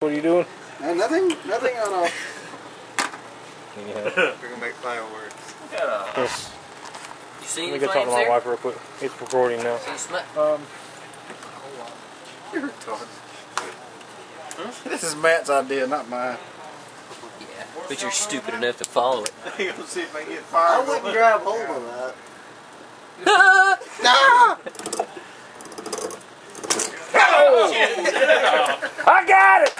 What are you doing? Nothing on a... Yeah. We're gonna make fireworks. Yes. You see Let me any go talk to flames my there? wife real quick. It's recording now. You're retarded. This is Matt's idea, not mine. Yeah, but you're stupid enough to follow it. You're gonna see if I can get fired. I wouldn't grab hold of that. I got it!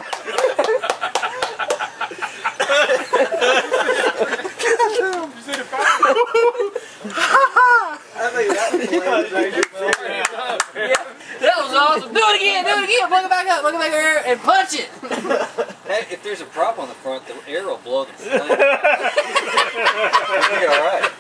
I think that was That was awesome. Do it again. Plug it back up. Plug it back here and punch it. Hey, if there's a prop on the front, the air will blow the flame. You'll be alright.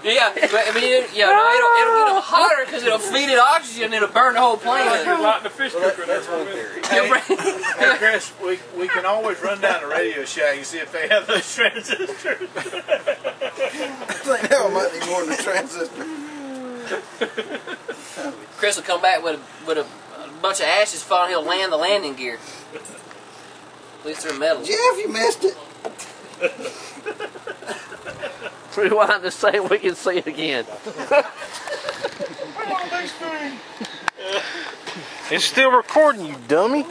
Yeah, but I mean, it'll get them hotter because it'll feed it oxygen and it'll burn the whole plane. Like the fish cooker. That's one theory. Hey Chris, we can always run down to Radio Shack and see if they have those transistors. I think that might be more than a transistor. Chris will come back with a bunch of ashes falling. He'll land the landing gear. At least they're metal. Jeff, you missed it. Rewind the same. We can see it again. It's still recording, you dummy.